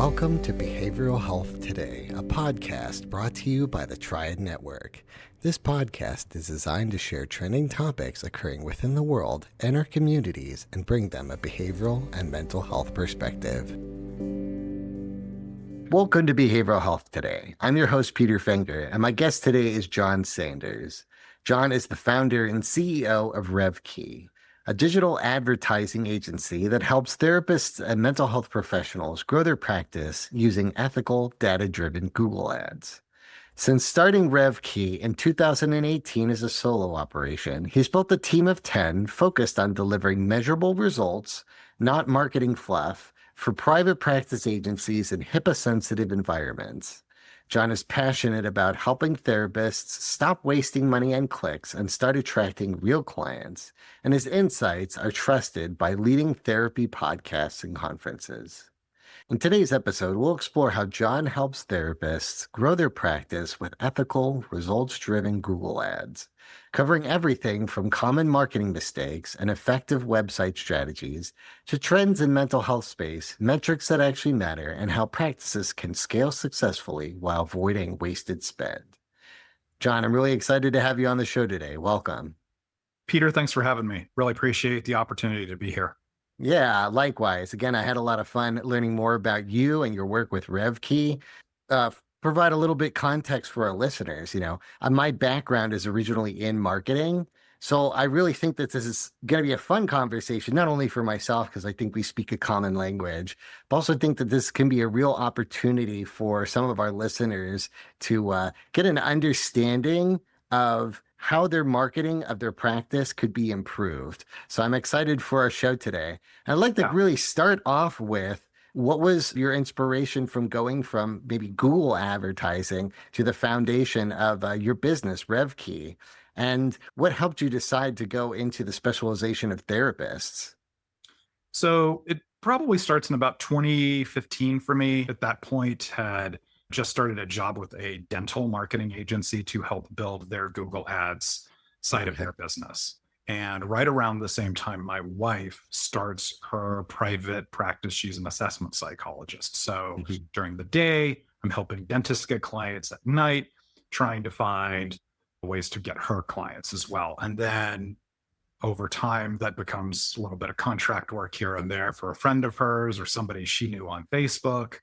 Welcome to Behavioral Health Today, a podcast brought to you by the Triad Network. This podcast is designed to share trending topics occurring within the world and our communities and bring them a behavioral and mental health perspective. Welcome to Behavioral Health Today. I'm your host, Peter Fenger, and my guest today is John Sanders. John is the founder and CEO of RevKey, a digital advertising agency that helps therapists and mental health professionals grow their practice using ethical, data-driven Google ads. Since starting RevKey in 2018 as a solo operation, he's built a team of 10 focused on delivering measurable results, not marketing fluff, for private practice agencies in HIPAA-sensitive environments. John is passionate about helping therapists stop wasting money on clicks and start attracting real clients, and his insights are trusted by leading therapy podcasts and conferences. In today's episode, we'll explore how John helps therapists grow their practice with ethical, results-driven Google ads, covering everything from common marketing mistakes and effective website strategies to trends in mental health space, metrics that actually matter, and how practices can scale successfully while avoiding wasted spend. John, I'm really excited to have you on the show today. Welcome. Peter, thanks for having me. Really appreciate the opportunity to be here. Yeah, likewise. Again, I had a lot of fun learning more about you and your work with RevKey. Provide a little bit context for our listeners. My background is originally in marketing. So I really think that this is going to be a fun conversation, not only for myself, because I think we speak a common language, but also think that this can be a real opportunity for some of our listeners to get an understanding of how their marketing of their practice could be improved. So I'm excited for our show today. I'd like to really start off with, what was your inspiration from going from maybe Google advertising to the foundation of your business, RevKey? And what helped you decide to go into the specialization of therapists? So it probably starts in about 2015 for me. At that point, had just started a job with a dental marketing agency to help build their Google Ads side of their business. And right around the same time, my wife starts her private practice. She's an assessment psychologist. So during the day, I'm helping dentists get clients. At night, trying to find ways to get her clients as well. And then over time, that becomes a little bit of contract work here and there for a friend of hers or somebody she knew on Facebook.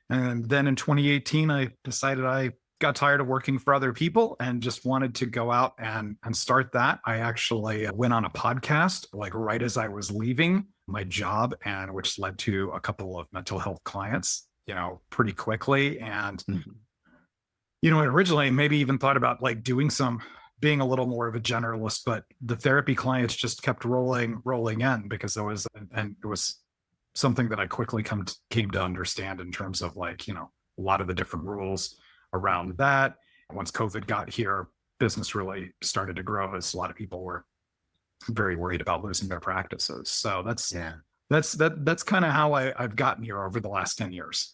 And then in 2018, I decided I got tired of working for other people and just wanted to go out and start that. I actually went on a podcast like right as I was leaving my job, and which led to a couple of mental health clients, pretty quickly. And, originally maybe even thought about like being a little more of a generalist, but the therapy clients just kept rolling in because it was something that I quickly came to understand in terms of a lot of the different rules around that. Once COVID got here, business really started to grow as a lot of people were very worried about losing their practices. So that's kind of how I've gotten here over the last 10 years.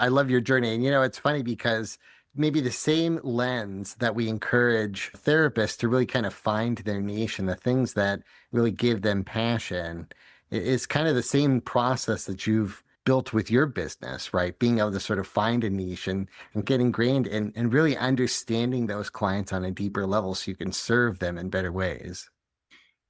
I love your journey. And it's funny because maybe the same lens that we encourage therapists to really kind of find their niche and the things that really give them passion is kind of the same process that you've built with your business, right? Being able to sort of find a niche and get ingrained and really understanding those clients on a deeper level so you can serve them in better ways.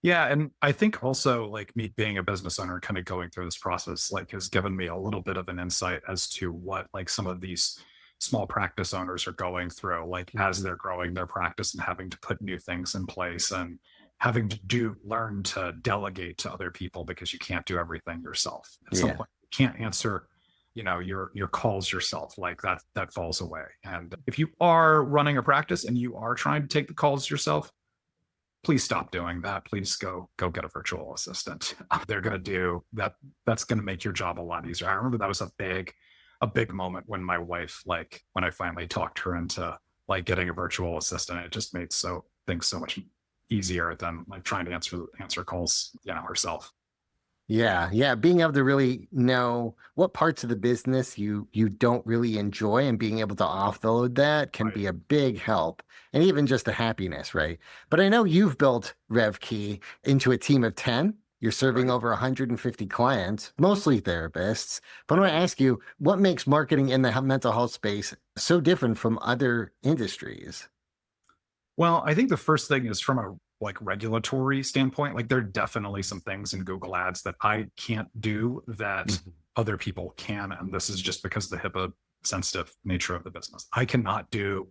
Yeah. And I think also me being a business owner, kind of going through this process, has given me a little bit of an insight as to what some of these small practice owners are going through, as they're growing their practice and having to put new things in place and having to learn to delegate to other people because you can't do everything yourself. At some point, you can't answer, your calls yourself. That falls away. And if you are running a practice and you are trying to take the calls yourself, please stop doing that. Please go get a virtual assistant. They're going to do that. That's going to make your job a lot easier. I remember that was a big moment when my wife, when I finally talked her into getting a virtual assistant, it just made things so much easier than trying to answer calls, herself. Yeah. Being able to really know what parts of the business you don't really enjoy and being able to offload that can be a big help and even just a happiness, right? But I know you've built RevKey into a team of 10. You're serving Right. over 150 clients, mostly therapists. But I want to ask you, what makes marketing in the mental health space so different from other industries? Well, I think the first thing is from a like regulatory standpoint, like there are definitely some things in Google Ads that I can't do that Mhm. other people can. And this is just because of the HIPAA sensitive nature of the business. I cannot do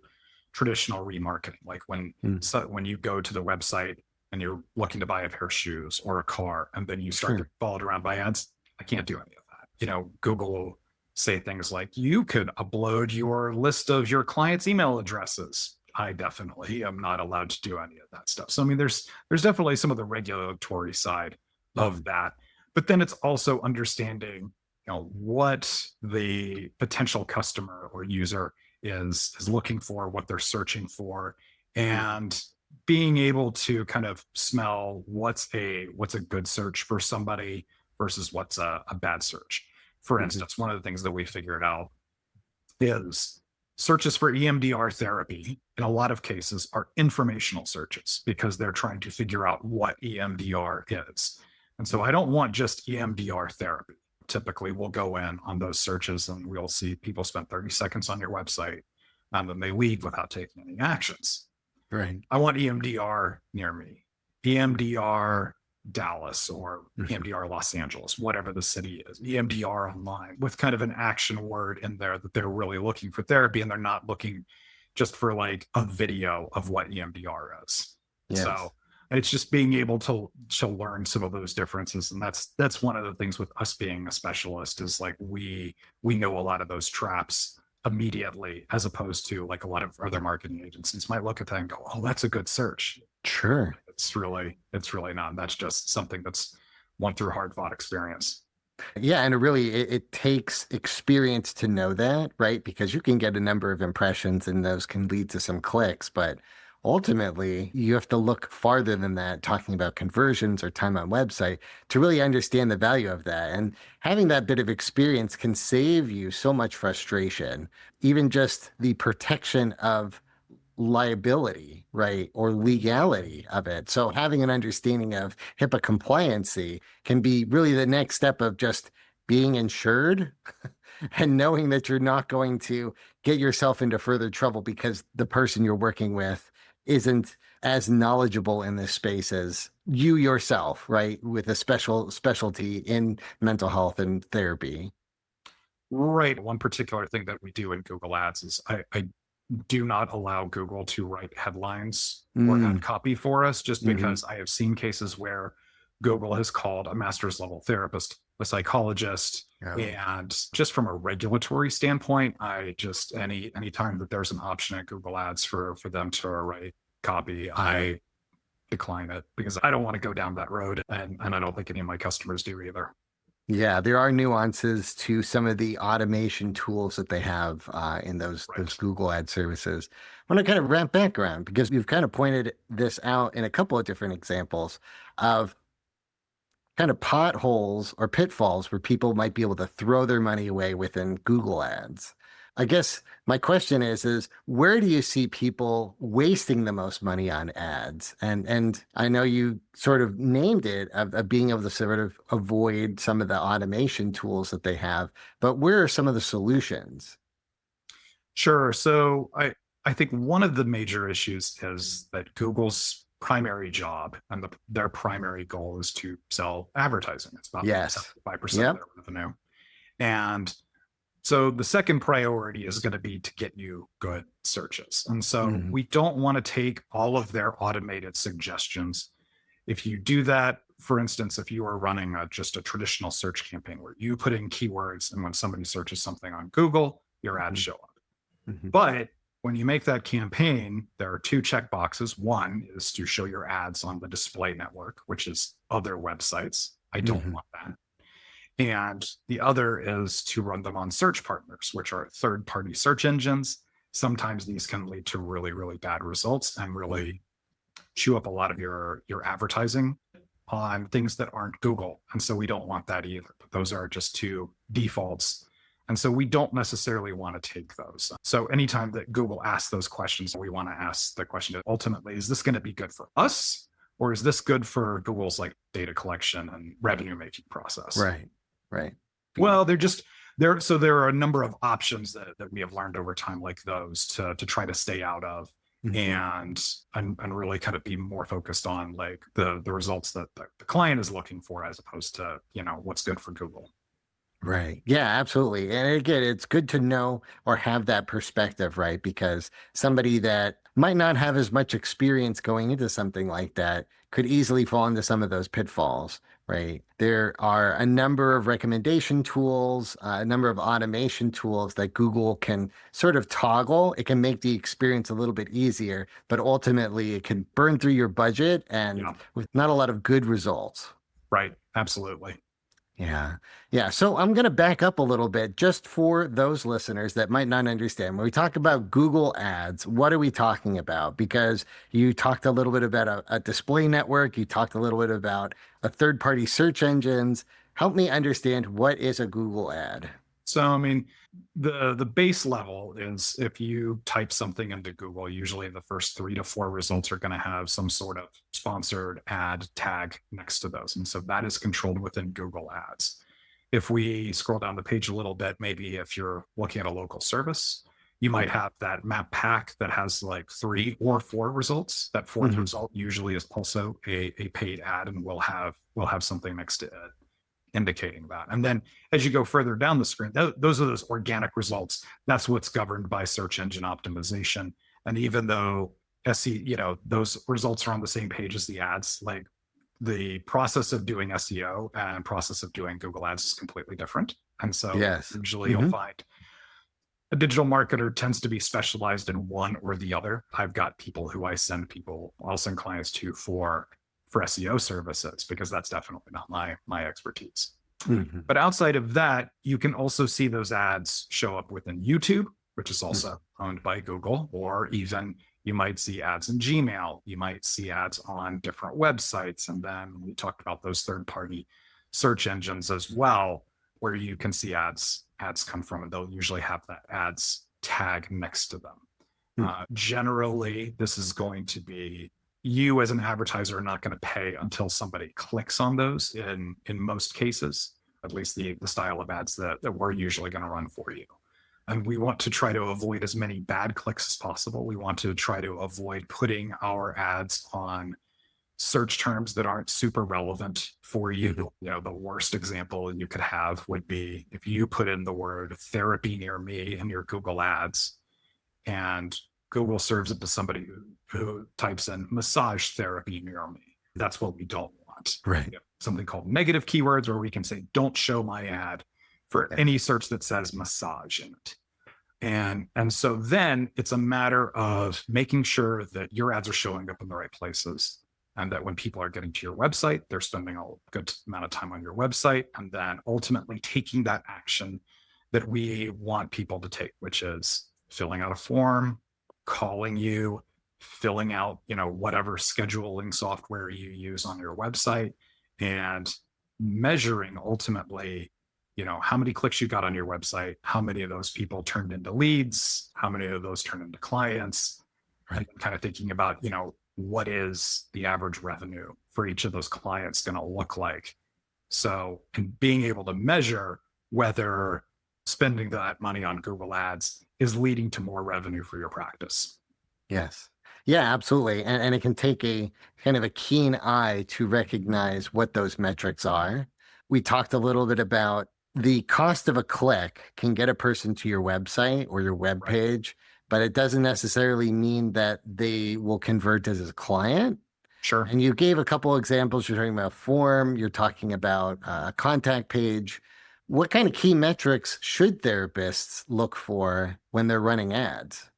traditional remarketing. Like Mm. when you go to the website and you're looking to buy a pair of shoes or a car, and then you start to Sure. followed around by ads, I can't do any of that. Google will say things like, you could upload your list of your clients' email addresses. I definitely am not allowed to do any of that stuff. So I mean, there's definitely some of the regulatory side of Mhm. that, but then it's also understanding, what the potential customer or user is looking for, what they're searching for, and being able to kind of smell what's a good search for somebody versus what's a bad search. For Mhm. instance, one of the things that we figured out is searches for EMDR therapy in a lot of cases are informational searches because they're trying to figure out what EMDR is. And so I don't want just EMDR therapy. Typically, we'll go in on those searches and we'll see people spend 30 seconds on your website and then they leave without taking any actions. Right. I want EMDR near me, EMDR Dallas or Mhm. EMDR Los Angeles, whatever the city is, EMDR online with kind of an action word in there that they're really looking for therapy and they're not looking just for like a video of what EMDR is. Yes. So it's just being able to learn some of those differences. And that's one of the things with us being a specialist is like we know a lot of those traps immediately, as opposed to like a lot of other marketing agencies might look at that and go, "Oh, that's a good search." Sure. It's really not. That's just something that's won through hard fought experience. Yeah, and it takes experience to know that, right? Because you can get a number of impressions and those can lead to some clicks, but ultimately you have to look farther than that, talking about conversions or time on website to really understand the value of that. And having that bit of experience can save you so much frustration, even just the protection of liability, right, or legality of it. So having an understanding of HIPAA compliancy can be really the next step of just being insured and knowing that you're not going to get yourself into further trouble because the person you're working with isn't as knowledgeable in this space as you yourself, right, with a specialty in mental health and therapy. Right. One particular thing that we do in Google Ads is I do not allow Google to write headlines or ad Mm, copy for us, just hmm. because I have seen cases where Google has called a master's level therapist a psychologist. Oh, And just from a regulatory standpoint, I just anytime that there's an option at Google Ads for them to write copy, I decline it because I don't want to go down that road. And I don't think any of my customers do either. yeah, there are nuances to some of the automation tools that they have in those Right. Google ad services. I want to kind of wrap back around because you've kind of pointed this out in a couple of different examples of kind of potholes or pitfalls where people might be able to throw their money away within Google Ads. I guess my question is where do you see people wasting the most money on ads? And I know you sort of named it of being able to sort of avoid some of the automation tools that they have, but where are some of the solutions? Sure. So I think one of the major issues is that Google's primary job and their primary goal is to sell advertising. It's about Yes. 75% of Yep. their revenue. And so the second priority is going to be to get you good searches. And so Hmm. we don't want to take all of their automated suggestions. If you do that, for instance, if you are running just a traditional search campaign where you put in keywords and when somebody searches something on Google, your ads Hmm. show up. Hmm. But when you make that campaign, there are two check boxes. One is to show your ads on the display network, which is other websites. I don't Hmm. want that. And the other is to run them on search partners, which are third party search engines. Sometimes these can lead to really, really bad results and really chew up a lot of your advertising on things that aren't Google. And so we don't want that either. But those are just two defaults. And so we don't necessarily want to take those. So anytime that Google asks those questions, we want to ask the question ultimately, is this going to be good for us? Or is this good for Google's like data collection and revenue making process? Right. Right. Well, they're just there. So there are a number of options that we have learned over time, like those to try to stay out of Mhm. and really kind of be more focused on like the results that the client is looking for as opposed to, what's good for Google. Right. Yeah, absolutely. And again, it's good to know or have that perspective, right? Because somebody that might not have as much experience going into something like that could easily fall into some of those pitfalls, right? There are a number of recommendation tools, a number of automation tools that Google can sort of toggle. It can make the experience a little bit easier, but ultimately it can burn through your budget and Yeah, with not a lot of good results. right. Absolutely. Yeah. Yeah. So I'm going to back up a little bit just for those listeners that might not understand. When we talk about Google Ads, what are we talking about? Because you talked a little bit about a display network, you talked a little bit about a third-party search engines. Help me understand what is a Google ad? So, I mean, the base level is if you type something into Google, usually the first 3 to 4 results are going to have some sort of sponsored ad tag next to those. And so that is controlled within Google Ads. If we scroll down the page a little bit, maybe if you're looking at a local service, you might have that map pack that has like 3 or 4 results. That fourth Mhm. result usually is also a paid ad and will have something next to it indicating that. And then as you go further down the screen, those are those organic results. That's what's governed by search engine optimization. And even though those results are on the same page as the ads, like the process of doing SEO and process of doing Google Ads is completely different. And so Yes. usually you'll Hmm. find a digital marketer tends to be specialized in one or the other. I've got people who I'll send clients to for SEO services because that's definitely not my expertise. Hmm. But outside of that, you can also see those ads show up within YouTube, which is also owned by Google, or even you might see ads in Gmail. You might see ads on different websites. And then we talked about those third-party search engines as well, where you can see ads come from, and they'll usually have that ads tag next to them. Generally, this is going to be you as an advertiser are not going to pay until somebody clicks on those in most cases, at least the style of ads that we're usually going to run for you. And we want to try to avoid as many bad clicks as possible. We want to try to avoid putting our ads on search terms that aren't super relevant for you. The worst example you could have would be if you put in the word therapy near me in your Google ads and Google serves it to somebody who types in massage therapy near me. That's what we don't want. Right. Something called negative keywords where we can say, don't show my ad for any search that says massage in it. And so then it's a matter of making sure that your ads are showing up in the right places and that when people are getting to your website, they're spending a good amount of time on your website and then ultimately taking that action that we want people to take, which is filling out a form, calling you, filling out, whatever scheduling software you use on your website and measuring ultimately how many clicks you got on your website, how many of those people turned into leads, how many of those turned into clients, Right. and kind of thinking about, what is the average revenue for each of those clients going to look like. So, and being able to measure whether spending that money on Google Ads is leading to more revenue for your practice. Yes. Yeah, absolutely. And it can take a kind of a keen eye to recognize what those metrics are. We talked a little bit about the cost of a click can get a person to your website or your web Right. page, but it doesn't necessarily mean that they will convert as a client. Sure. And you gave a couple examples. You're talking about a form, you're talking about a contact page. What kind of key metrics should therapists look for when they're running ads?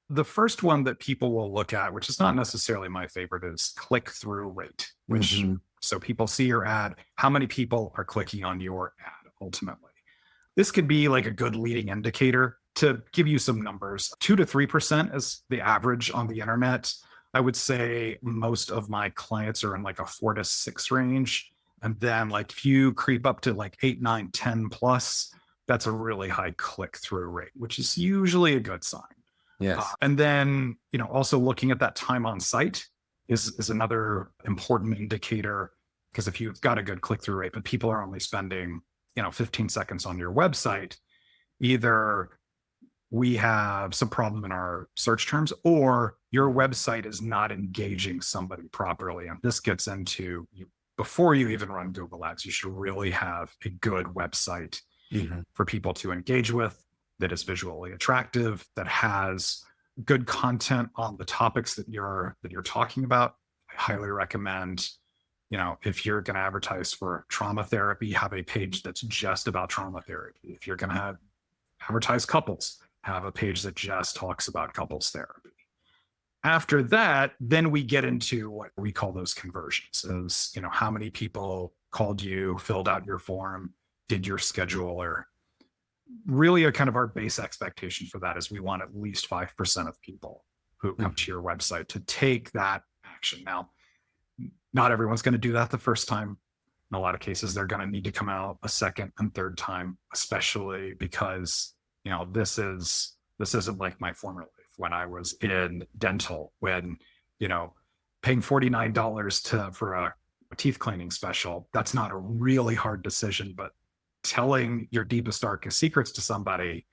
The first one that people will look at, which is not necessarily my favorite, is click through rate, which Hmm. so people see your ad, how many people are clicking on your ad ultimately. This could be like a good leading indicator to give you some numbers. 2 to 3% is the average on the internet. I would say most of my clients are in like a 4 to 6 range. And then like if you creep up to like 8, 9, 10 plus, that's a really high click through rate, which is usually a good sign. Yes. And then, also looking at that time on site. is another important indicator, because if you've got a good click-through rate, but people are only spending, 15 seconds on your website, either we have some problem in our search terms, or your website is not engaging somebody properly. And this gets into you before you even run Google Ads, you should really have a good website for people to engage with, that is visually attractive, that has good content on the topics that you're talking about. I highly recommend, if you're going to advertise for trauma therapy, have a page that's just about trauma therapy. If you're going to advertise couples, have a page that just talks about couples therapy. After that, then we get into what we call those conversions, is, how many people called you, filled out your form, did your schedule, or really a kind of our base expectation for that is we want at least 5% of people who come to your website to take that action. Now, not everyone's going to do that the first time. In a lot of cases, they're going to need to come out a second and third time, especially because, this isn't like my former life when I was in dental, when, paying $49 for a teeth cleaning special, that's not a really hard decision, but telling your deepest, darkest secrets to somebody,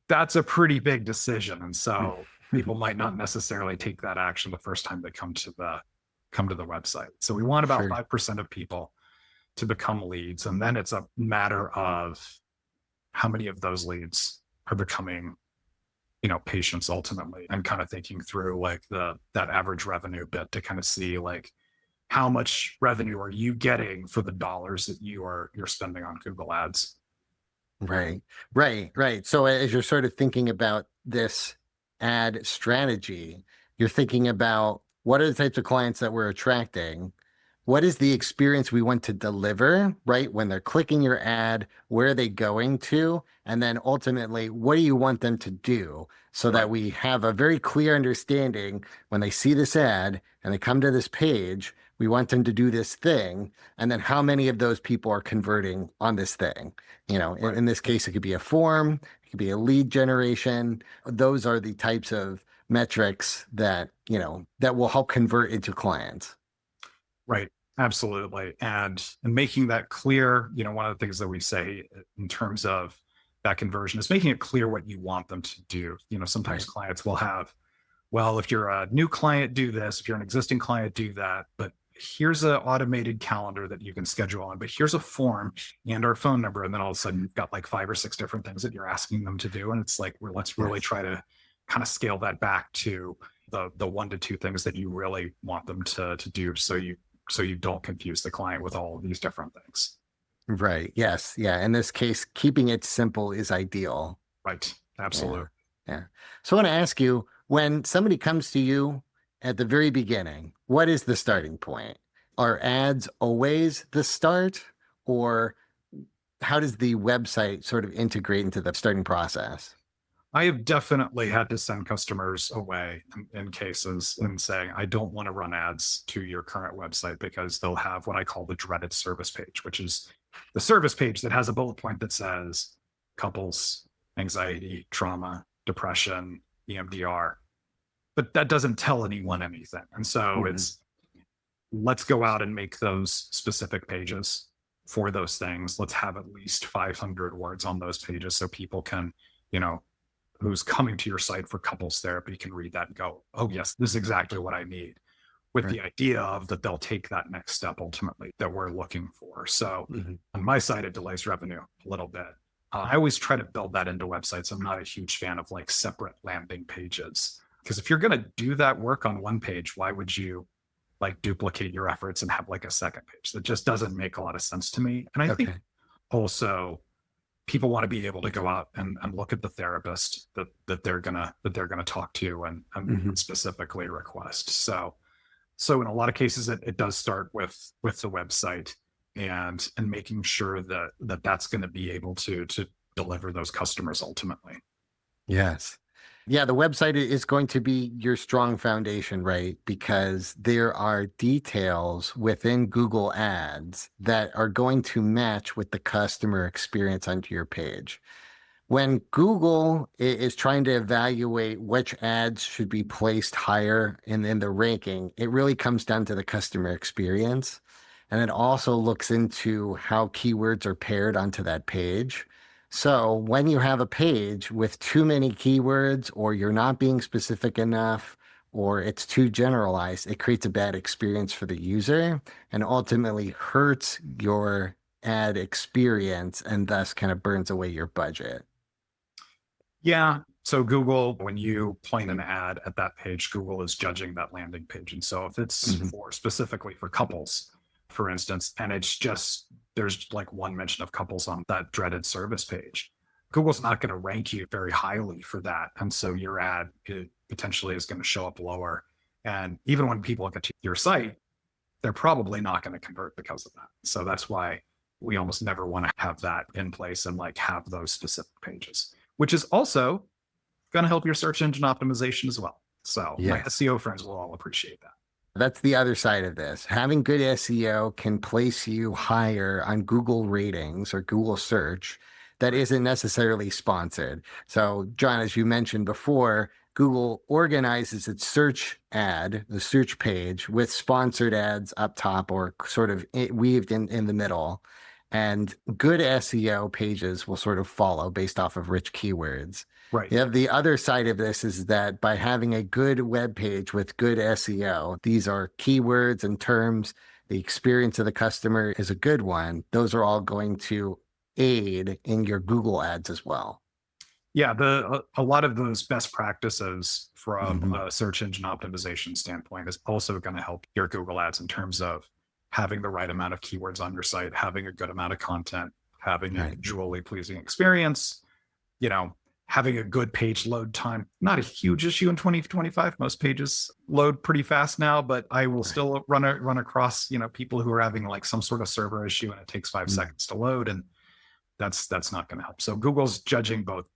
that's a pretty big decision. And so people might not necessarily take that action the first time they come to the website. So we want about 5% of people to become leads. And then it's a matter of how many of those leads are becoming, patients ultimately, and kind of thinking through like that average revenue bit to kind of see like, how much revenue are you getting for the dollars that you're spending on Google Ads? Right. So as you're sort of thinking about this ad strategy, you're thinking about what are the types of clients that we're attracting? What is the experience we want to deliver, right? When they're clicking your ad, where are they going to? And then ultimately, what do you want them to do so that we have a very clear understanding when they see this ad and they come to this page, we want them to do this thing. And then how many of those people are converting on this thing? In this case, it could be a form, it could be a lead generation. Those are the types of metrics that, that will help convert into clients. Right. Absolutely. And making that clear, one of the things that we say in terms of that conversion is making it clear what you want them to do. Sometimes clients will have, well, if you're a new client, do this. If you're an existing client, do that. But here's an automated calendar that you can schedule on, but here's a form and our phone number. And then all of a sudden you've got like 5 or 6 different things that you're asking them to do. And it's like, let's really try to kind of scale that back to the 1 to 2 things that you really want them to do. So you don't confuse the client with all of these different things. Right. Yes. Yeah. In this case, keeping it simple is ideal. Right. Absolutely. Yeah. So I want to ask you, when somebody comes to you at the very beginning, what is the starting point? Are ads always the start, or how does the website sort of integrate into the starting process? I have definitely had to send customers away in cases and saying, I don't want to run ads to your current website, because they'll have what I call the dreaded service page, which is the service page that has a bullet point that says couples, anxiety, trauma, depression, EMDR. But that doesn't tell anyone anything. And so let's go out and make those specific pages for those things. Let's have at least 500 words on those pages so people can, who's coming to your site for couples therapy can read that and go, oh, yes, this is exactly what I need, with the idea of that they'll take that next step ultimately that we're looking for. So on my side, it delays revenue a little bit. I always try to build that into websites. I'm not a huge fan of like separate landing pages, because if you're going to do that work on one page, why would you like duplicate your efforts and have like a second page? That just doesn't make a lot of sense to me. And I think also people want to be able to go out and look at the therapist that they're gonna talk to and specifically request. So in a lot of cases, it does start with the website and making sure that's going to be able to deliver those customers ultimately. Yes. Yeah, the website is going to be your strong foundation, right? Because there are details within Google Ads that are going to match with the customer experience onto your page. When Google is trying to evaluate which ads should be placed higher in the ranking, it really comes down to the customer experience. And it also looks into how keywords are paired onto that page. So when you have a page with too many keywords, or you're not being specific enough, or it's too generalized, it creates a bad experience for the user and ultimately hurts your ad experience and thus kind of burns away your budget. Yeah. So Google, when you point an ad at that page, Google is judging that landing page. And so if it's Mhm. for specifically for couples, for instance, and it's just there's like one mention of couples on that dreaded service page, Google's not going to rank you very highly for that. And so your ad potentially is going to show up lower. And even when people look at your site, they're probably not going to convert because of that. So that's why we almost never want to have that in place and like have those specific pages, which is also going to help your search engine optimization as well. So my Yes. SEO friends will all appreciate that. That's the other side of this. Having good SEO can place you higher on Google ratings or Google search that isn't necessarily sponsored. So, John, as you mentioned before, Google organizes its search ad, the search page, with sponsored ads up top or sort of weaved in the middle. And good SEO pages will sort of follow based off of rich keywords. Right. You have the other side of this is that by having a good web page with good SEO, these are keywords and terms. The experience of the customer is a good one. Those are all going to aid in your Google ads as well. Yeah, a lot of those best practices from Mhm. a search engine optimization standpoint is also going to help your Google ads in terms of having the right amount of keywords on your site, having a good amount of content, having a Right. visually pleasing experience, you know, having a good page load time. Not a huge issue in 2025. Most pages load pretty fast now, but I will Right. still run across, people who are having like some sort of server issue and it takes 5 seconds to load, and that's not going to help. So Google's judging all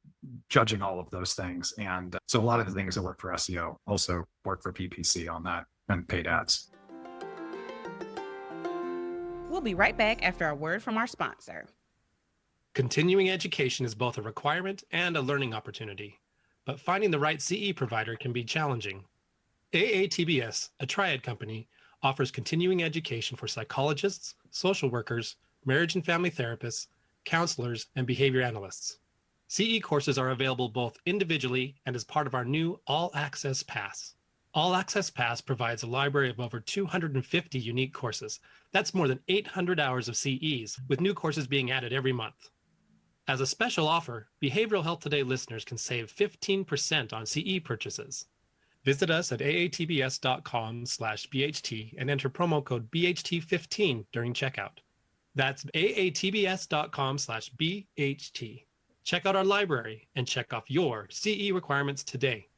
of those things. And so a lot of the things that work for SEO also work for PPC on that and paid ads. We'll be right back after a word from our sponsor. Continuing education is both a requirement and a learning opportunity, but finding the right CE provider can be challenging. AATBS, a triad company, offers continuing education for psychologists, social workers, marriage and family therapists, counselors, and behavior analysts. CE courses are available both individually and as part of our new All Access Pass. All Access Pass provides a library of over 250 unique courses. That's more than 800 hours of CEs, with new courses being added every month. As a special offer, Behavioral Health Today listeners can save 15% on CE purchases. Visit us at aatbs.com/BHT and enter promo code BHT15 during checkout. That's aatbs.com/BHT. Check out our library and check off your CE requirements today.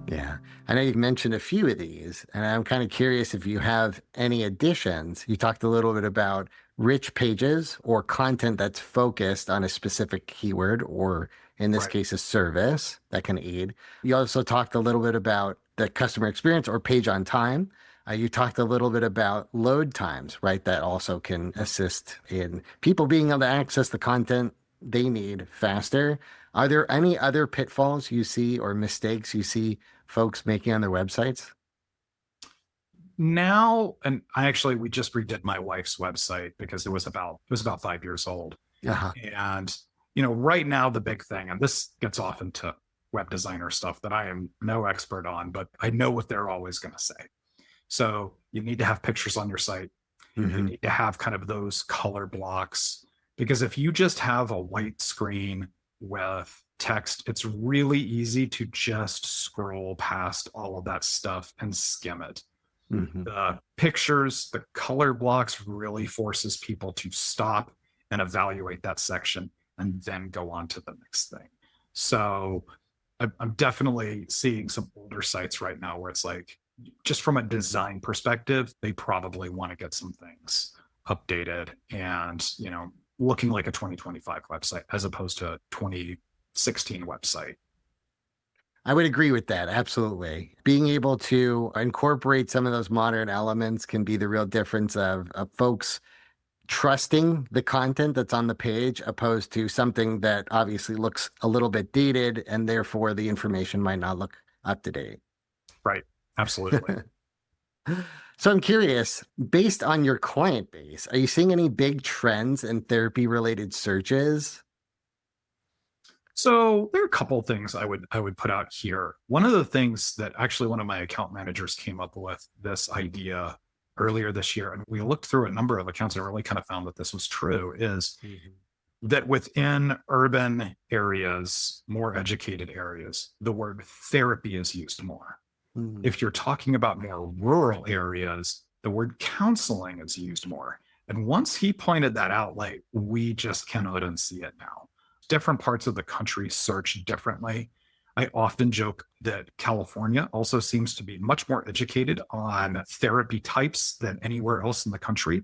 Yeah. I know you've mentioned a few of these, and I'm kind of curious if you have any additions. You talked a little bit about rich pages or content that's focused on a specific keyword, or in this Right. case, a service that can aid. You also talked a little bit about the customer experience or page on time. You talked a little bit about load times, right? That also can assist in people being able to access the content they need faster. Are there any other pitfalls you see or mistakes you see folks making on their websites? Now, and we just redid my wife's website because it was about 5 years old. Uh-huh. And right now the big thing, and this gets off into web designer stuff that I am no expert on, but I know what they're always going to say. So you need to have pictures on your site. You Hmm. need to have kind of those color blocks, because if you just have a white screen with text, it's really easy to just scroll past all of that stuff and skim it. Hmm. The pictures, the color blocks really forces people to stop and evaluate that section and then go on to the next thing. So I'm definitely seeing some older sites right now where it's like, just from a design perspective, they probably want to get some things updated and, looking like a 2025 website as opposed to a 2016 website. I would agree with that. Absolutely. Being able to incorporate some of those modern elements can be the real difference of folks trusting the content that's on the page opposed to something that obviously looks a little bit dated and therefore the information might not look up to date. Right. Absolutely. So I'm curious, based on your client base, are you seeing any big trends in therapy related searches? So there are a couple of things I would put out here. One of the things that actually one of my account managers came up with this idea earlier this year, and we looked through a number of accounts and really kind of found that this was true, is that within urban areas, more educated areas, the word therapy is used more. Mhm. If you're talking about more rural areas, the word counseling is used more. And once he pointed that out, like we just cannot unsee it now. Different parts of the country search differently. I often joke that California also seems to be much more educated on therapy types than anywhere else in the country.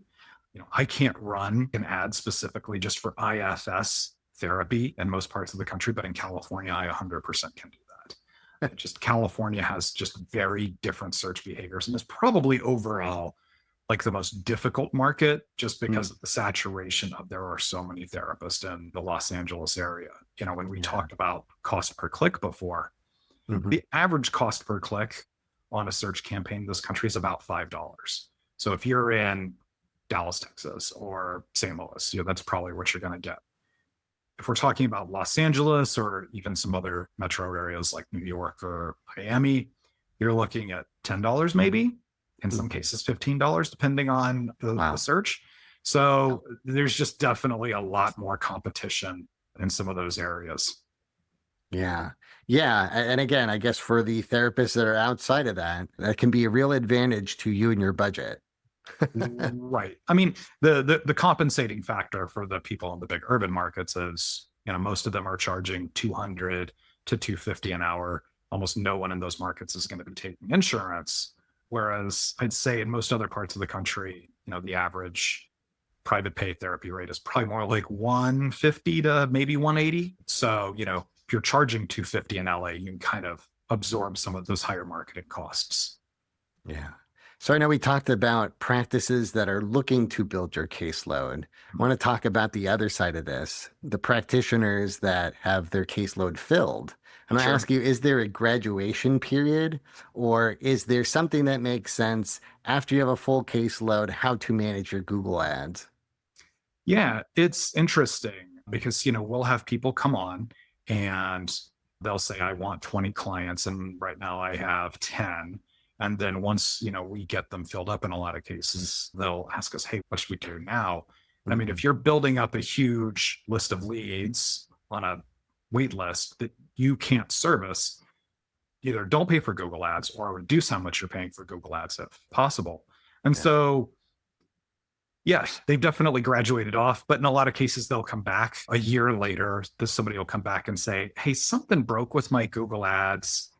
I can't run an ad specifically just for IFS therapy in most parts of the country, but in California, I 100% can do that. Just California has just very different search behaviors and is probably overall like the most difficult market just because of the saturation of there are so many therapists in the Los Angeles area. When we talked about cost per click before, the average cost per click on a search campaign in this country is about $5. So if you're in Dallas, Texas, or St. Louis, that's probably what you're going to get. If we're talking about Los Angeles or even some other metro areas like New York or Miami, you're looking at $10 maybe, in some cases $15, depending on the search. So there's just definitely a lot more competition in some of those areas. Yeah. Yeah. And again, I guess for the therapists that are outside of that, that can be a real advantage to you and your budget. Right. I mean, the compensating factor for the people in the big urban markets is, most of them are charging $200 to $250 an hour. Almost no one in those markets is going to be taking insurance. Whereas I'd say in most other parts of the country, the average private pay therapy rate is probably more like 150 to maybe 180. So, if you're charging 250 in LA, you can kind of absorb some of those higher marketing costs. Yeah. So I know we talked about practices that are looking to build your caseload. I want to talk about the other side of this, the practitioners that have their caseload filled. And I ask you, is there a graduation period or is there something that makes sense after you have a full caseload, how to manage your Google ads? Yeah, it's interesting because, we'll have people come on and they'll say, I want 20 clients. And right now I have 10. And then once, we get them filled up in a lot of cases, they'll ask us, hey, what should we do now? I mean, if you're building up a huge list of leads on a wait list that you can't service, either don't pay for Google ads or reduce how much you're paying for Google ads if possible. And so, yes, they've definitely graduated off, but in a lot of cases, they'll come back a year later. Somebody will come back and say, hey, something broke with my Google ads.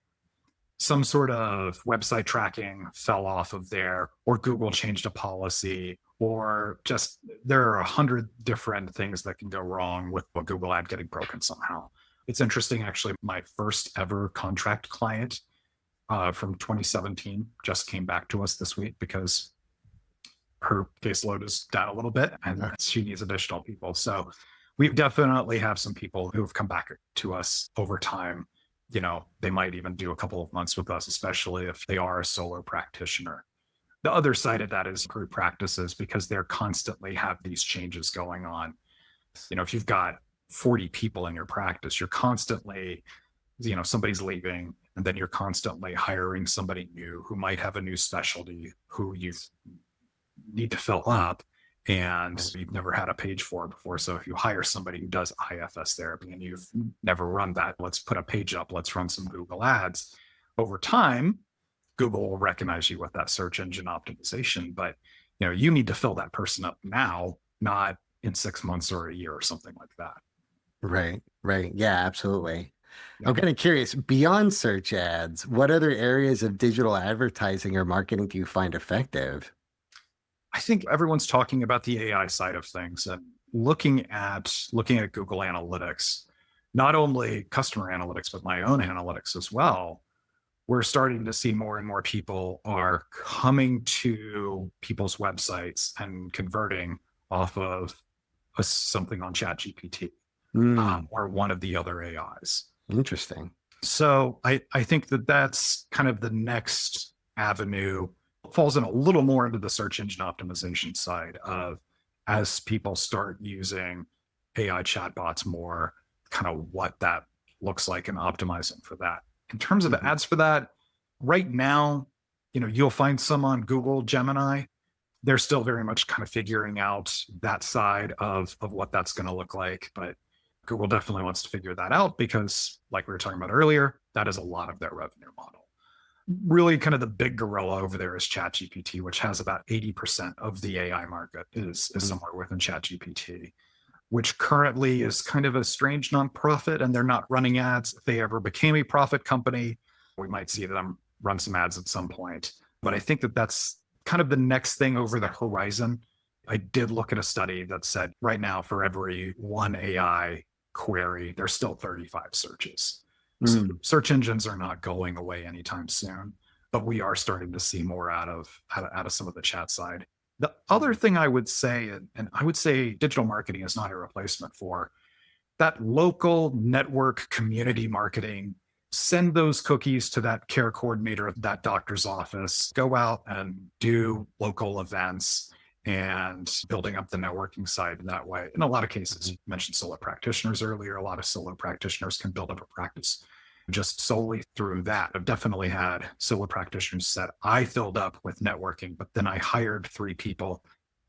Some sort of website tracking fell off of there, or Google changed a policy, or just there are 100 different things that can go wrong with a Google ad getting broken somehow. It's interesting, actually, my first ever contract client from 2017 just came back to us this week because her caseload is down a little bit and she needs additional people. So we definitely have some people who have come back to us over time. They might even do a couple of months with us, especially if they are a solo practitioner. The other side of that is group practices because they're constantly have these changes going on. If you've got 40 people in your practice, you're constantly, somebody's leaving and then you're constantly hiring somebody new who might have a new specialty who you need to fill up and you've never had a page for before. So if you hire somebody who does IFS therapy and you've never run that, let's put a page up, let's run some Google ads. Over time, Google will recognize you with that search engine optimization, but you need to fill that person up now, not in 6 months or a year or something like that. Right. Yeah, absolutely. I'm kind of curious, beyond search ads, what other areas of digital advertising or marketing do you find effective? I think everyone's talking about the AI side of things and looking at Google Analytics. not only customer analytics, but my own analytics as well, we're starting to see more and more people are coming to people's websites and converting off of something on ChatGPT or one of the other AIs. Interesting. So I think that that's kind of the next avenue. Falls in a little more into the search engine optimization side of, as people start using AI chatbots more, kind of what that looks like and optimizing for that. In terms of ads for that, right now, you'll find some on Google Gemini. They're still very much kind of figuring out that side of what that's going to look like. But Google definitely wants to figure that out because, like we were talking about earlier, that is a lot of their revenue model. Really, kind of the big gorilla over there is ChatGPT, which has about 80% of the AI market is somewhere within ChatGPT, which currently is kind of a strange nonprofit, and they're not running ads. If they ever became a profit company, we might see them run some ads at some point. But I think that that's kind of the next thing over the horizon. I did look at a study that said right now, for every one AI query, there's still 35 searches. So search engines are not going away anytime soon, but we are starting to see more out of some of the chat side. The other thing I would say, and I would say digital marketing is not a replacement for that local network community marketing. Send those cookies to that care coordinator at that doctor's office, go out and do local events and building up the networking side that way. In a lot of cases, you mentioned solo practitioners earlier. A lot of solo practitioners can build up a practice just solely through that. I've definitely had solo practitioners that I filled up with networking, but then I hired 3 people,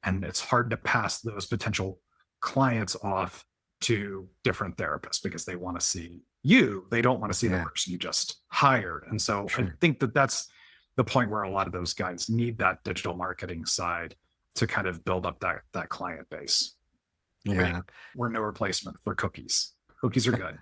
and it's hard to pass those potential clients off to different therapists because they want to see you. They don't want to see the person you just hired. And so I think that that's the point where a lot of those guys need that digital marketing side to kind of build up that client base. Yeah. We're no replacement for cookies. Cookies are good.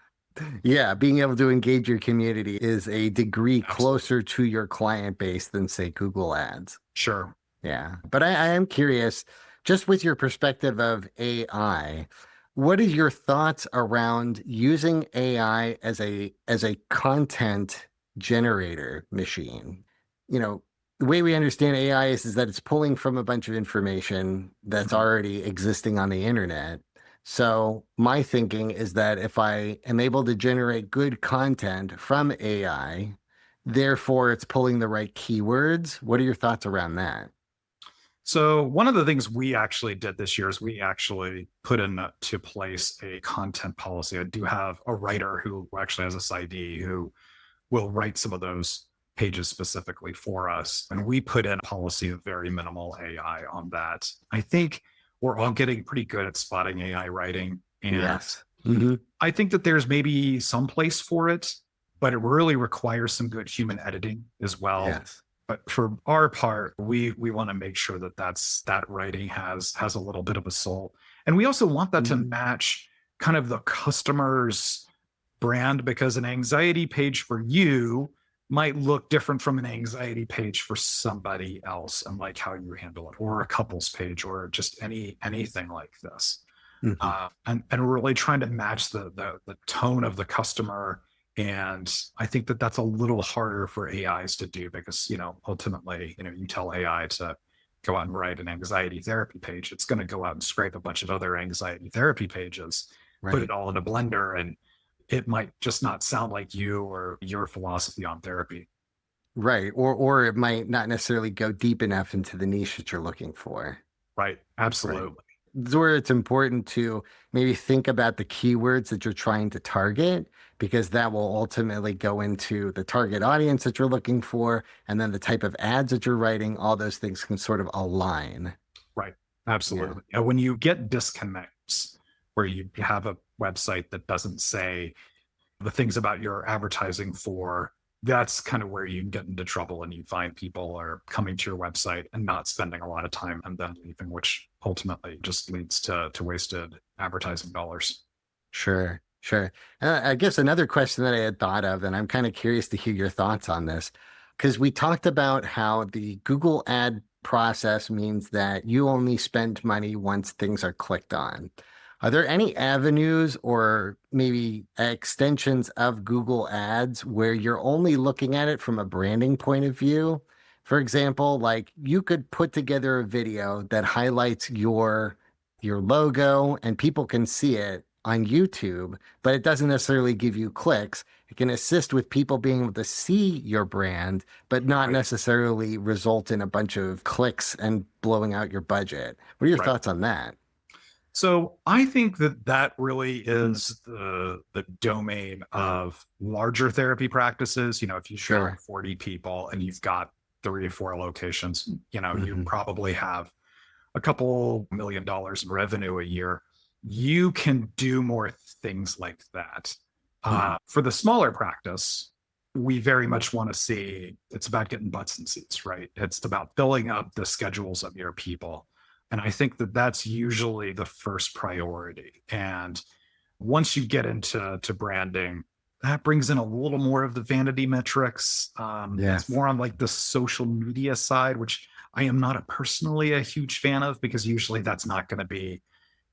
Yeah, being able to engage your community is a degree closer to your client base than, say, Google Ads. Sure. Yeah. But I am curious, just with your perspective of AI, what are your thoughts around using AI as a content generator machine? The way we understand AI is that it's pulling from a bunch of information that's already existing on the internet. So my thinking is that if I am able to generate good content from AI, therefore it's pulling the right keywords. What are your thoughts around that? So one of the things we actually did this year is we actually put into place a content policy. I do have a writer who actually has a PsyD who will write some of those pages specifically for us. And we put in a policy of very minimal AI on that. I think we're all getting pretty good at spotting AI writing. And I think that there's maybe some place for it, but it really requires some good human editing as well. Yes. But for our part, we want to make sure that writing has a little bit of a soul. And we also want that to match kind of the customer's brand, because an anxiety page for you might look different from an anxiety page for somebody else, and like how you handle it, or a couples page, or just anything like this. And really trying to match the tone of the customer. And I think that that's a little harder for AIs to do because, ultimately, you tell AI to go out and write an anxiety therapy page. It's going to go out and scrape a bunch of other anxiety therapy pages, put it all in a blender, and it might just not sound like you or your philosophy on therapy. Right. Or it might not necessarily go deep enough into the niche that you're looking for. Right. Absolutely. Right. This is where it's important to maybe think about the keywords that you're trying to target, because that will ultimately go into the target audience that you're looking for, and then the type of ads that you're writing. All those things can sort of align. Right. Absolutely. Yeah. When you get disconnects where you have a website that doesn't say the things about your advertising for, that's kind of where you can get into trouble, and you find people are coming to your website and not spending a lot of time and then leaving, which ultimately just leads to wasted advertising dollars. Sure. I guess another question that I had thought of, and I'm kind of curious to hear your thoughts on this, because we talked about how the Google ad process means that you only spend money once things are clicked on. Are there any avenues or maybe extensions of Google Ads where you're only looking at it from a branding point of view? For example, like you could put together a video that highlights your logo and people can see it on YouTube, but it doesn't necessarily give you clicks. It can assist with people being able to see your brand, but not Right. necessarily result in a bunch of clicks and blowing out your budget. What are your Right. thoughts on that? So I think that really is the domain of larger therapy practices. If you've Sure. got 40 people and you've got 3 or 4 locations, you Mhm. probably have a couple $1 million in revenue a year. You can do more things like that. Mhm. For the smaller practice, we very much want to see it's about getting butts and seats, right? It's about filling up the schedules of your people. And I think that's usually the first priority. And once you get into branding, that brings in a little more of the vanity metrics. It's Yes. more on like the social media side, which I am not personally a huge fan of because usually that's not going to be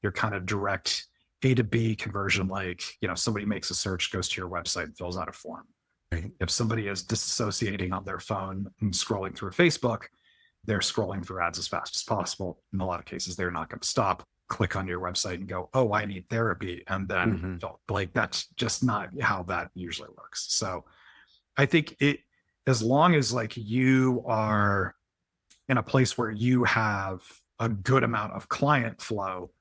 your kind of direct A to B conversion. Like, somebody makes a search, goes to your website, and fills out a form. Right. If somebody is disassociating on their phone and scrolling through Facebook, they're scrolling through ads as fast as possible. In a lot of cases, they're not going to stop, click on your website and go, oh, I need therapy. And then Mhm. like that's just not how that usually works. So I think as long as like you are in a place where you have a good amount of client flow,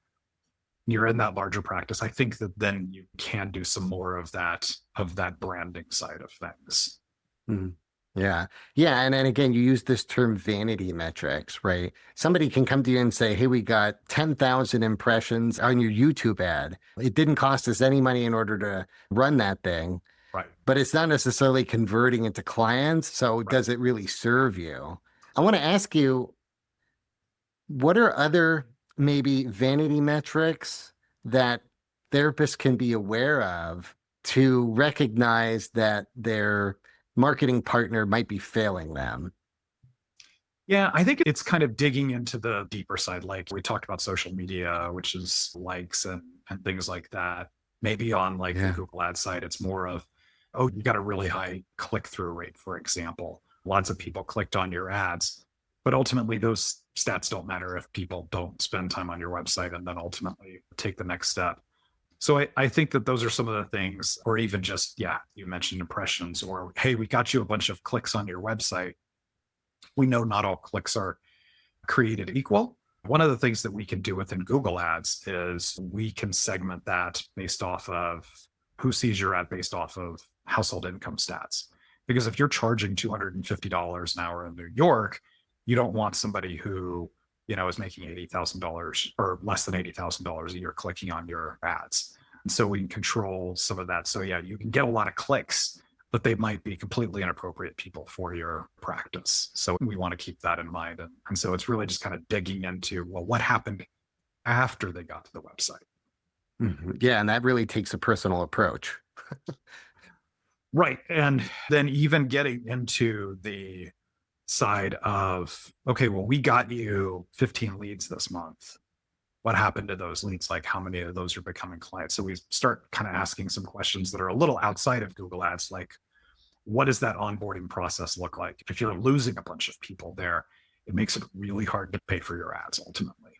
you're in that larger practice. I think that then you can do some more of that branding side of things. Mhm. Yeah. Yeah. And again, you use this term vanity metrics, right? Somebody can come to you and say, hey, we got 10,000 impressions on your YouTube ad. It didn't cost us any money in order to run that thing, Right. but it's not necessarily converting into clients. So Right. does it really serve you? I want to ask you, what are other maybe vanity metrics that therapists can be aware of to recognize that their marketing partner might be failing them? Yeah, I think it's kind of digging into the deeper side. Like we talked about social media, which is likes and things like that. Maybe on like the Yeah. Google ad side, it's more of, oh, you got a really high click-through rate, for example. Lots of people clicked on your ads, but ultimately those stats don't matter if people don't spend time on your website and then ultimately take the next step. So I think that those are some of the things, or even just, yeah, you mentioned impressions, or hey, we got you a bunch of clicks on your website. We know not all clicks are created equal. One of the things that we can do within Google Ads is we can segment that based off of who sees your ad based off of household income stats. Because if you're charging $250 an hour in New York, you don't want somebody who, is making $80,000 or less than $80,000 a year clicking on your ads. And so we can control some of that. So yeah, you can get a lot of clicks, but they might be completely inappropriate people for your practice. So we want to keep that in mind. And so it's really just kind of digging into, well, what happened after they got to the website? Mhm. Yeah. And that really takes a personal approach. Right. And then even getting into the side of, okay, well, we got you 15 leads this month. What happened to those leads? Like how many of those are becoming clients? So we start kind of asking some questions that are a little outside of Google Ads, like, what does that onboarding process look like? If you're losing a bunch of people there, it makes it really hard to pay for your ads ultimately.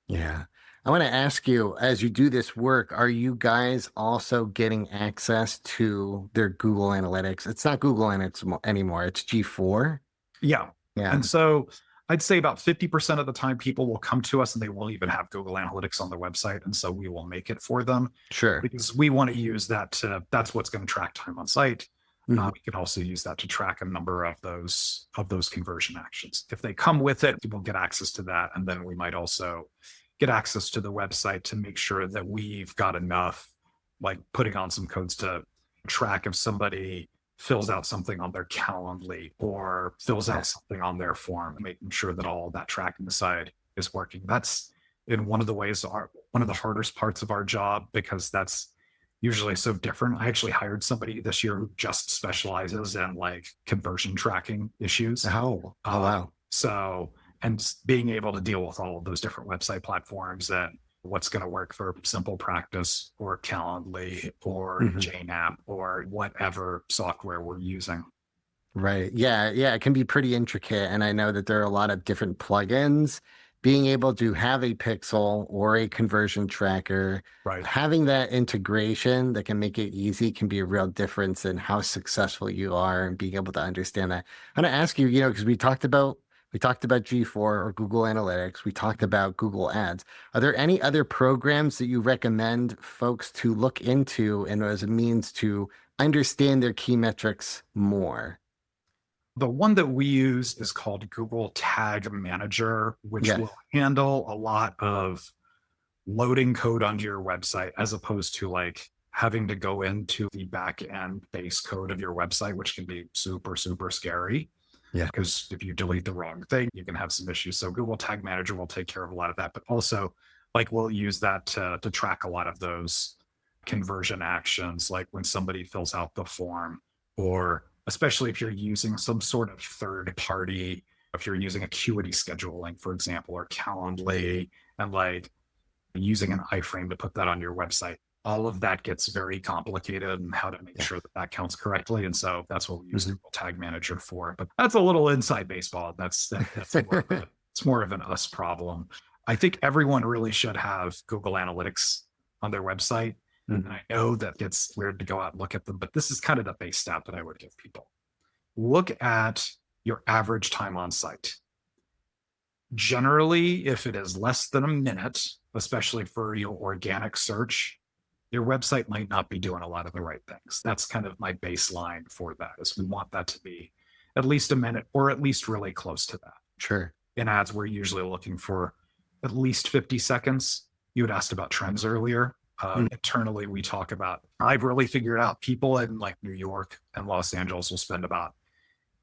Yeah. I want to ask you, as you do this work, are you guys also getting access to their Google Analytics? It's not Google Analytics anymore. It's G4. Yeah. Yeah. And so I'd say about 50% of the time people will come to us and they won't even have Google Analytics on their website. And so we will make it for them Sure. because we want to use that that's what's going to track time on site. Mhm. We can also use that to track a number of those conversion actions. If they come with it, we'll get access to that. And then we might also get access to the website to make sure that we've got enough, like putting on some codes to track if somebody fills out something on their Calendly or fills out something on their form, making sure that all of that tracking side is working. That's in one of the ways, one of the hardest parts of our job, because that's usually so different. I actually hired somebody this year who just specializes in like conversion tracking issues. Oh, wow. So, and being able to deal with all of those different website platforms and what's going to work for Simple Practice or Calendly or JNapp or whatever software we're using. Right. Yeah. Yeah. It can be pretty intricate. And I know that there are a lot of different plugins. Being able to have a pixel or a conversion tracker, Right. having that integration that can make it easy can be a real difference in how successful you are and being able to understand that. I'm going to ask you, because we talked about G4 or Google Analytics. We talked about Google Ads. Are there any other programs that you recommend folks to look into and as a means to understand their key metrics more? The one that we use is called Google Tag Manager, which Yes. will handle a lot of loading code onto your website as opposed to like having to go into the back end base code of your website, which can be super, super scary. Yeah. Because if you delete the wrong thing, you can have some issues. So Google Tag Manager will take care of a lot of that, but also like we'll use that to track a lot of those conversion actions, like when somebody fills out the form, or especially if you're using some sort of third party, if you're using Acuity scheduling, for example, or Calendly, and like using an iframe to put that on your website. All of that gets very complicated and how to make sure that that counts correctly. And so that's what we use Google Tag Manager for. But that's a little inside baseball. That's it's more of an us problem. I think everyone really should have Google Analytics on their website. And I know that it's weird to go out and look at them, but this is kind of the base stat that I would give people. Look at your average time on site. Generally, if it is less than a minute, especially for your organic search, your website might not be doing a lot of the right things. That's kind of my baseline for that, is we want that to be at least a minute or at least really close to that. Sure. In ads, we're usually looking for at least 50 seconds. You had asked about trends earlier. Internally, we talk about, I've really figured out people in like New York and Los Angeles will spend about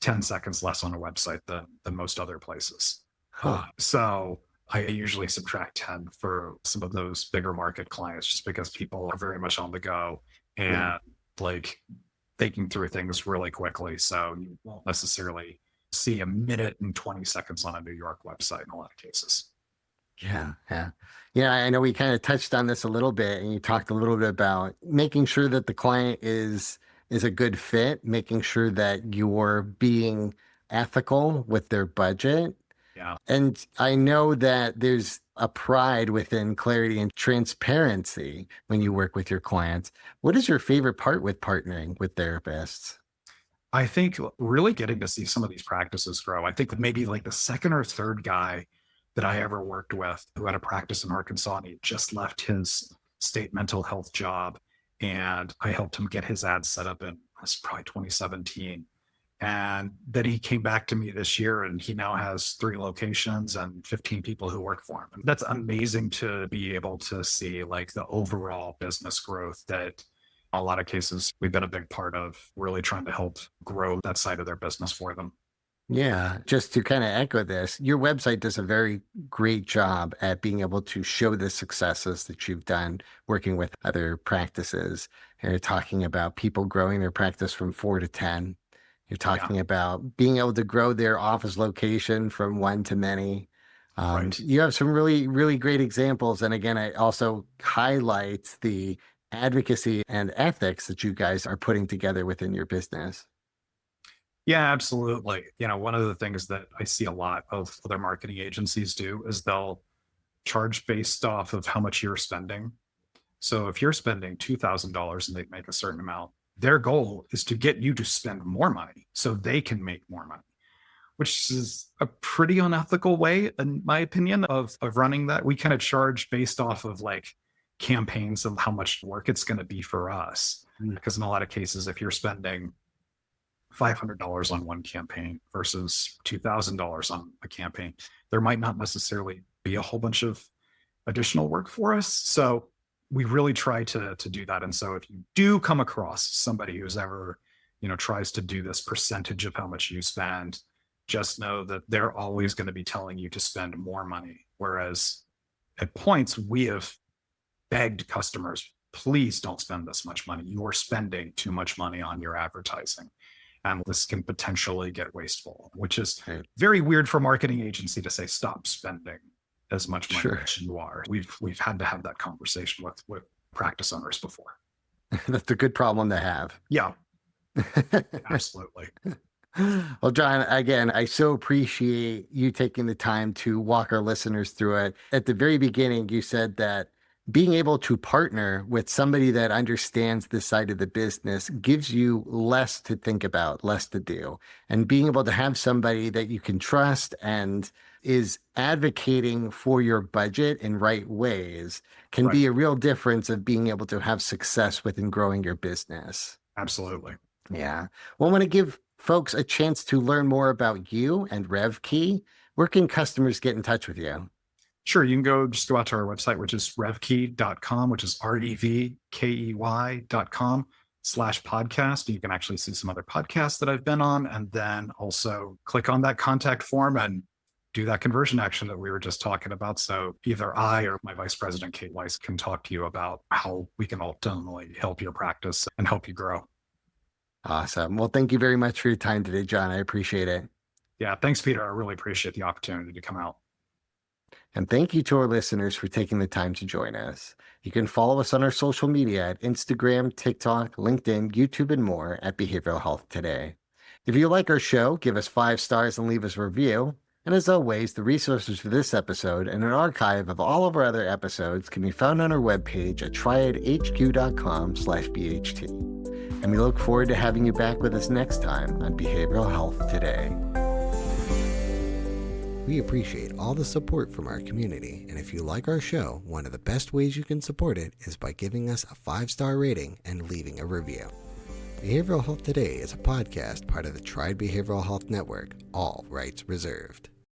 10 seconds less on a website than most other places. So I usually subtract 10 for some of those bigger market clients, just because people are very much on the go and like thinking through things really quickly. So you won't necessarily see a minute and 20 seconds on a New York website in a lot of cases. Yeah. I know we kind of touched on this a little bit, and you talked a little bit about making sure that the client is a good fit, making sure that you're being ethical with their budget. Yeah. And I know that there's a pride within clarity and transparency when you work with your clients. What is your favorite part with partnering with therapists? I think really getting to see some of these practices grow. I think maybe like the second or third guy that I ever worked with who had a practice in Arkansas, and he just left his state mental health job, and I helped him get his ads set up in, it's probably 2017. And then he came back to me this year, and he now has 3 locations and 15 people who work for him. And that's amazing to be able to see like the overall business growth that in a lot of cases we've been a big part of, really trying to help grow that side of their business for them. Yeah, just to kind of echo this, your website does a very great job at being able to show the successes that you've done working with other practices. And you're talking about people growing their practice from 4 to 10. You're talking about being able to grow their office location from 1 to many. Right. You have some really, really great examples. And again, it also highlights the advocacy and ethics that you guys are putting together within your business. Yeah, absolutely. One of the things that I see a lot of other marketing agencies do is they'll charge based off of how much you're spending. So if you're spending $2,000 and they make a certain amount, their goal is to get you to spend more money so they can make more money, which is a pretty unethical way, in my opinion, of running that. We kind of charge based off of like campaigns of how much work it's going to be for us. Because in a lot of cases, if you're spending $500 on one campaign versus $2,000 on a campaign, there might not necessarily be a whole bunch of additional work for us. So we really try to do that. And so if you do come across somebody who's ever, tries to do this percentage of how much you spend, just know that they're always going to be telling you to spend more money. Whereas at points we have begged customers, please don't spend this much money. You're spending too much money on your advertising. And this can potentially get wasteful, which is very weird for a marketing agency to say, stop spending as much money Sure. as you are. We've had to have that conversation with practice owners before. That's a good problem to have. Yeah, absolutely. Well, John, again, I so appreciate you taking the time to walk our listeners through it. At the very beginning, you said that being able to partner with somebody that understands this side of the business gives you less to think about, less to do. And being able to have somebody that you can trust and is advocating for your budget in right ways can be a real difference of being able to have success within growing your business. Absolutely. Yeah. Well, I want to give folks a chance to learn more about you and RevKey. Where can customers get in touch with you? Sure. You can just go out to our website, which is revkey.com, which is RevKey.com/podcast. You can actually see some other podcasts that I've been on, and then also click on that contact form and do that conversion action that we were just talking about. So either I or my vice president, Kate Weiss, can talk to you about how we can ultimately help your practice and help you grow. Awesome. Well, thank you very much for your time today, John. I appreciate it. Yeah. Thanks, Peter. I really appreciate the opportunity to come out. And thank you to our listeners for taking the time to join us. You can follow us on our social media at Instagram, TikTok, LinkedIn, YouTube, and more at Behavioral Health Today. If you like our show, give us 5 stars and leave us a review. And as always, the resources for this episode and an archive of all of our other episodes can be found on our webpage at triadhq.com/BHT. And we look forward to having you back with us next time on Behavioral Health Today. We appreciate all the support from our community, and if you like our show, one of the best ways you can support it is by giving us a 5-star rating and leaving a review. Behavioral Health Today is a podcast part of the Triad Behavioral Health Network, all rights reserved.